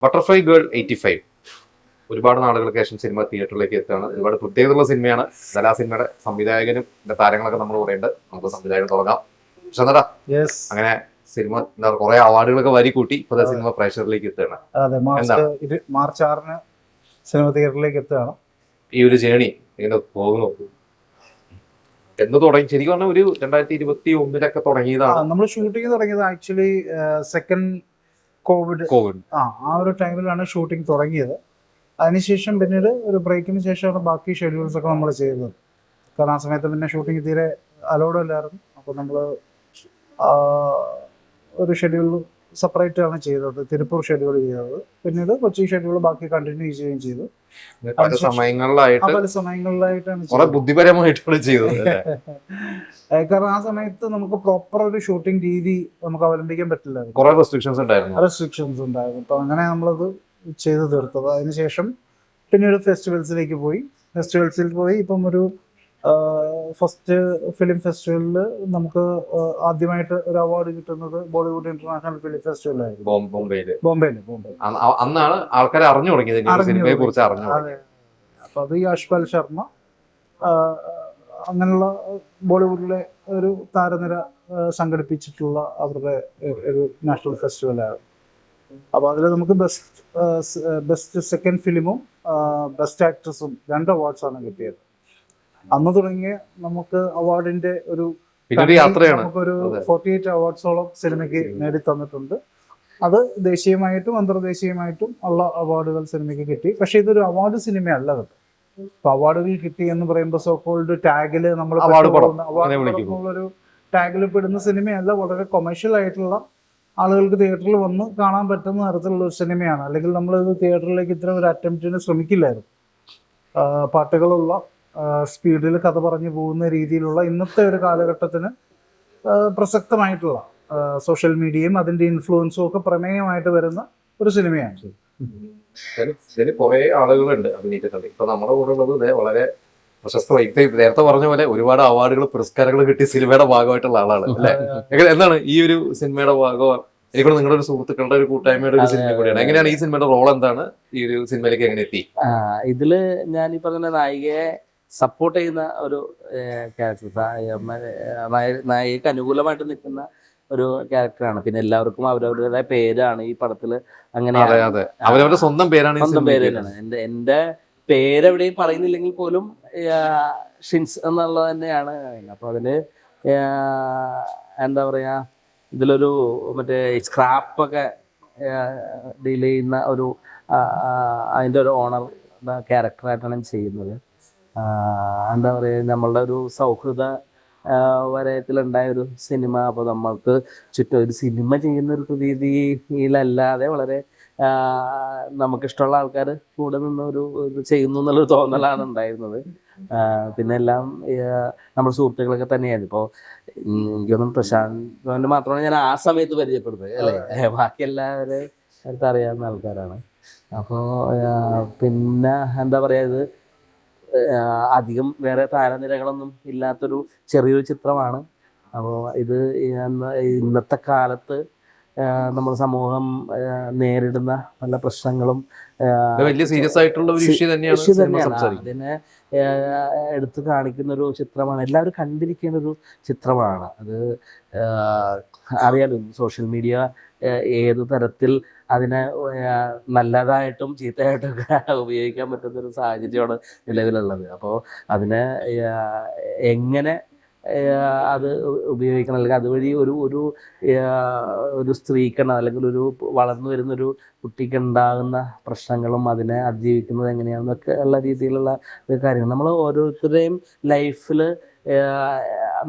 Butterfly girl 85 ഒരുപാട് നാളുകൾക്ക് ശേഷം സിനിമ തിയേറ്ററിലേക്ക് എത്തുകയാണ്. ഒരുപാട് പ്രത്യേകതയുള്ള സിനിമയാണ്. ആ സിനിമയുടെ സംവിധായകനും താരങ്ങളൊക്കെ നമ്മൾ പറയുന്നുണ്ട്. നമുക്ക് സംവിധായകൻ തുടങ്ങാം. ഷനടാ, അങ്ങനെ സിനിമ എന്താ കുറെ അവാർഡുകളൊക്കെ വരി കൂട്ടി ഇപ്പൊ സിനിമ പ്രേക്ഷകരിലേക്ക് എത്തുകയാണ്. അതെ, മാർച്ച് 6 സിനിമ തിയേറ്ററിലേക്ക് എത്തുകയാണ്. ഈ ഒരു ജേണി ഇങ്ങനെ പോകുന്നു എന്ന് തുടങ്ങി ശരിക്കും പറഞ്ഞാൽ ഒരു 2021 തുടങ്ങിയതാണ്. നമ്മൾ ഷൂട്ടിംഗ് തുടങ്ങിയത് ആക്ച്വലി സെക്കൻഡ് കോവിഡ് ആ ഒരു ടൈമിലാണ് ഷൂട്ടിംഗ് തുടങ്ങിയത്. അതിനുശേഷം പിന്നീട് ഒരു ബ്രേക്കിന് ശേഷമാണ് ബാക്കി ഷെഡ്യൂൾസ് ഒക്കെ നമ്മൾ ചെയ്തത്. കാരണം ആ സമയത്ത് പിന്നെ ഷൂട്ടിംഗ് തീരെ അലൗഡ് അല്ലായിരുന്നു. അപ്പോൾ നമ്മൾ ഒരു ഷെഡ്യൂൾ സെപ്പറേറ്റ് ആണ് ചെയ്തത്, തിരുപ്പൂർ ഷെഡ്യൂൾ ചെയ്തത്. പിന്നീട് കൊച്ചി ഷെഡ്യൂൾ ബാക്കി കണ്ടിന്യൂ ചെയ്യുകയും ചെയ്തു. പല സമയങ്ങളിലായിട്ടാണ് ബുദ്ധിപരമായിട്ടാണ് ചെയ്തത്. കാരണം ആ സമയത്ത് നമുക്ക് പ്രോപ്പർ ഒരു ഷൂട്ടിംഗ് രീതി നമുക്ക് അവലംബിക്കാൻ പറ്റില്ല. കുറെ റെസ്ട്രിക്ഷൻസ് ഉണ്ടായിരുന്നു. അപ്പൊ അങ്ങനെ നമ്മളത് ചെയ്തു തീർത്തത്. അതിനുശേഷം പിന്നീട് ഫെസ്റ്റിവൽസിൽ പോയി ഇപ്പം ഒരു ഫസ്റ്റ് ഫിലിം ഫെസ്റ്റിവലിൽ നമുക്ക് ആദ്യമായിട്ട് ഒരു അവാർഡ് കിട്ടുന്നത് ബോളിവുഡ് ഇന്റർനാഷണൽ ഫിലിം ഫെസ്റ്റിവലായിരുന്നു, ബോംബെയിൽ. അന്നാണ് ആൾക്കാരെ അറിഞ്ഞു തുടങ്ങിയത്. അപ്പൊ അത് യശ്പാൽ ശർമ്മ അങ്ങനെയുള്ള ബോളിവുഡിലെ ഒരു താരനിര സംഘടിപ്പിച്ചിട്ടുള്ള അവരുടെ ഒരു നാഷണൽ ഫെസ്റ്റിവലായിരുന്നു. അപ്പൊ അതിൽ നമുക്ക് ബെസ്റ്റ് സെക്കൻഡ് ഫിലിമും ബെസ്റ്റ് ആക്ട്രസും 2 അവാർഡ്സാണ് കിട്ടിയത്. അന്ന് തുടങ്ങിയ നമുക്ക് അവാർഡിന്റെ ഒരു നമുക്കൊരു 48 അവാർഡ്സോളം സിനിമയ്ക്ക് നേടി തന്നിട്ടുണ്ട്. അത് ദേശീയമായിട്ടും അന്തർദേശീയമായിട്ടും ഉള്ള അവാർഡുകൾ സിനിമയ്ക്ക് കിട്ടി. പക്ഷെ ഇതൊരു അവാർഡ് സിനിമയല്ല കേട്ടോ. ഇപ്പൊ അവാർഡുകൾ കിട്ടി എന്ന് പറയുമ്പോൾ സോക്കോൾഡ് ടാഗില് നമ്മൾ ഒരു ടാഗിൽ പെടുന്ന സിനിമയല്ല. വളരെ കൊമേഴ്ഷ്യൽ ആയിട്ടുള്ള ആളുകൾക്ക് തിയേറ്ററിൽ വന്ന് കാണാൻ പറ്റുന്ന തരത്തിലുള്ള ഒരു സിനിമയാണ്. അല്ലെങ്കിൽ നമ്മളിത് തിയേറ്ററിലേക്ക് ഇത്ര ഒരു അറ്റംപ്റ്റിന് ശ്രമിക്കില്ലായിരുന്നു. പാട്ടുകളുള്ള സ്പീഡിൽ കഥ പറഞ്ഞു പോകുന്ന രീതിയിലുള്ള ഇന്നത്തെ ഒരു കാലഘട്ടത്തിന് പ്രസക്തമായിട്ടുള്ള സോഷ്യൽ മീഡിയയും അതിന്റെ ഇൻഫ്ലുവൻസും ഒക്കെ പ്രമേയമായിട്ട് വരുന്ന ഒരു സിനിമയാണ്. കുറെ ആളുകളുണ്ട് അഭിനയിച്ചിട്ടുണ്ട്. ഇപ്പൊ നമ്മുടെ കൂടെ ഉള്ളത് വളരെ പ്രശസ്തമായി നേരത്തെ പറഞ്ഞ പോലെ ഒരുപാട് അവാർഡുകൾ പുരസ്കാരങ്ങൾ കിട്ടിയ സിനിമയുടെ ഭാഗമായിട്ടുള്ള ആളാണ് അല്ലെ? എന്താണ് ഈ ഒരു സിനിമയുടെ ഭാഗം? എനിക്കൂടെ നിങ്ങളുടെ ഒരു സുഹൃത്തുക്കളുടെ ഒരു കൂട്ടായ്മയുടെ ഒരു സിനിമ കൂടിയാണ്. എങ്ങനെയാണ് ഈ സിനിമയുടെ റോൾ? എന്താണ് ഈ ഒരു സിനിമയിലേക്ക് എങ്ങനെ എത്തി? ഇതില് ഞാൻ ഈ പറഞ്ഞ നായികയെ സപ്പോർട്ട് ചെയ്യുന്ന ഒരു ക്യാരക്ടർ, നായികക്ക് അനുകൂലമായിട്ട് നിൽക്കുന്ന ഒരു ക്യാരക്ടറാണ്. പിന്നെ എല്ലാവർക്കും അവരവരുടേതായ പേരാണ് ഈ പടത്തില്. അങ്ങനെ അവരവരുടെ സ്വന്തം പേരാണ്. എന്റെ പേരെവിടെയും പറയുന്നില്ലെങ്കിൽ പോലും ഷിൻസ് എന്നുള്ളത് തന്നെയാണ്. അപ്പൊ അതില് എന്താ പറയാ, ഇതിലൊരു മറ്റേ സ്ക്രാപ്പൊക്കെ ഡീൽ ചെയ്യുന്ന ഒരു അതിൻ്റെ ഒരു ഓണർ ക്യാരക്ടറായിട്ടാണ് ചെയ്യുന്നത്. എന്താ പറയുക, നമ്മളുടെ ഒരു സൗഹൃദ വലയത്തിലുണ്ടായ ഒരു സിനിമ. അപ്പോൾ നമ്മൾക്ക് ചുറ്റും ഒരു സിനിമ ചെയ്യുന്ന ഒരു രീതിയിലല്ലാതെ വളരെ നമുക്കിഷ്ടമുള്ള ആൾക്കാർ കൂടെ നിന്ന് ഒരു ഇത് ചെയ്യുന്നു എന്നുള്ളൊരു തോന്നലാണ് ഉണ്ടായിരുന്നത്. പിന്നെ എല്ലാം നമ്മുടെ സുഹൃത്തുക്കളൊക്കെ തന്നെയായിരുന്നു. ഇപ്പോൾ എനിക്കൊന്നും പ്രശാന്ത് മാത്രമാണ് ഞാൻ ആ സമയത്ത് പരിചയപ്പെടുന്നത് അല്ലേ. ബാക്കി എല്ലാവരും അടുത്ത് അറിയാവുന്ന ആൾക്കാരാണ്. അപ്പോൾ പിന്നെ എന്താ പറയുക, ഇത് അധികം വേറെ താരനിരകളൊന്നും ഇല്ലാത്തൊരു ചെറിയൊരു ചിത്രമാണ്. അപ്പോൾ ഇത് ഇന്നത്തെ കാലത്ത് നമ്മുടെ സമൂഹം നേരിടുന്ന പല പ്രശ്നങ്ങളും വലിയ സീരിയസ് ആയിട്ടുള്ള ഒരു ഇഷ്യൂ തന്നെയാണ്. അതിനെ എടുത്തു കാണിക്കുന്ന ഒരു ചിത്രമാണ്. എല്ലാവരും കണ്ടിരിക്കുന്ന ഒരു ചിത്രമാണ്. അത് അറിയാലോ, സോഷ്യൽ മീഡിയ ഏത് തരത്തിൽ അതിനെ നല്ലതായിട്ടും ചീത്തയായിട്ടും ഒക്കെ ഉപയോഗിക്കാൻ പറ്റുന്ന ഒരു സാഹചര്യമാണ് നിലവിലുള്ളത്. അപ്പോൾ അതിനെ എങ്ങനെ അത് ഉപയോഗിക്കണം, അല്ലെങ്കിൽ അതുവഴി ഒരു സ്ത്രീക്കാണ് അല്ലെങ്കിൽ ഒരു വളർന്നു വരുന്നൊരു കുട്ടിക്ക് ഉണ്ടാകുന്ന പ്രശ്നങ്ങളും അതിനെ അതിജീവിക്കുന്നത് എങ്ങനെയാണെന്നൊക്കെ ഉള്ള രീതിയിലുള്ള കാര്യങ്ങൾ നമ്മൾ ഓരോരുത്തരുടെയും ലൈഫിൽ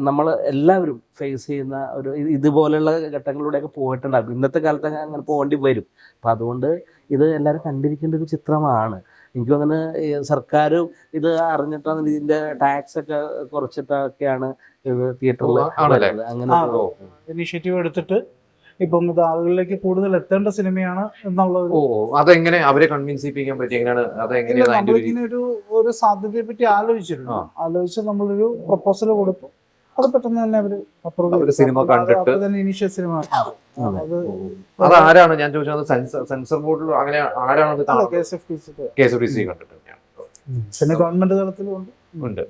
നമ്മൾ എല്ലാവരും ഫേസ് ചെയ്യുന്ന ഒരു ഇതുപോലെയുള്ള ഘട്ടങ്ങളിലൂടെയൊക്കെ പോയിട്ടുണ്ടാകും. ഇന്നത്തെ കാലത്ത് അങ്ങനെ പോകേണ്ടി വരും. അപ്പം അതുകൊണ്ട് ഇത് എല്ലാവരും കണ്ടിരിക്കേണ്ട ഒരു ചിത്രമാണ്. എനിക്കും അങ്ങനെ സർക്കാരും ഇത് അറിഞ്ഞിട്ടാണ് ഇതിന്റെ ടാക്സ് ഒക്കെ കുറച്ചിട്ടൊക്കെയാണ് ഇത് തിയേറ്ററിൽ അങ്ങനെ ഇനിഷ്യേറ്റീവ് എടുത്തിട്ട് ഇപ്പം ഇത് ആളുകളിലേക്ക് കൂടുതൽ എത്തേണ്ട സിനിമയാണ് എന്നുള്ളത്. അതെങ്ങനെ അവരെ കൺവിൻസ് ചെയ്യിപ്പിക്കാൻ പറ്റി? നമ്മളിങ്ങനെ ഒരു സാധ്യതയെ പറ്റി ആലോചിച്ചിട്ടുണ്ട്. ആലോചിച്ച് നമ്മളൊരു പ്രപ്പോസൽ കൊടുത്തു. അത് പെട്ടെന്ന് തന്നെ അവര് അപ്രൂവ് അവര് സിനിമ കണ്ടിട്ട് തന്നെ ഇനീഷ്യൽ സിനിമ അത് അത് ആരാണ് ഞാൻ ചോദിച്ചത് സെൻസർ ബോർഡിൽ അങ്ങനെ ആരാണ് KSFTC KSFTC കണ്ടിട്ട് പിന്നെ ഗവൺമെന്റ് തലത്തിലും ഉണ്ട് ഉണ്ട്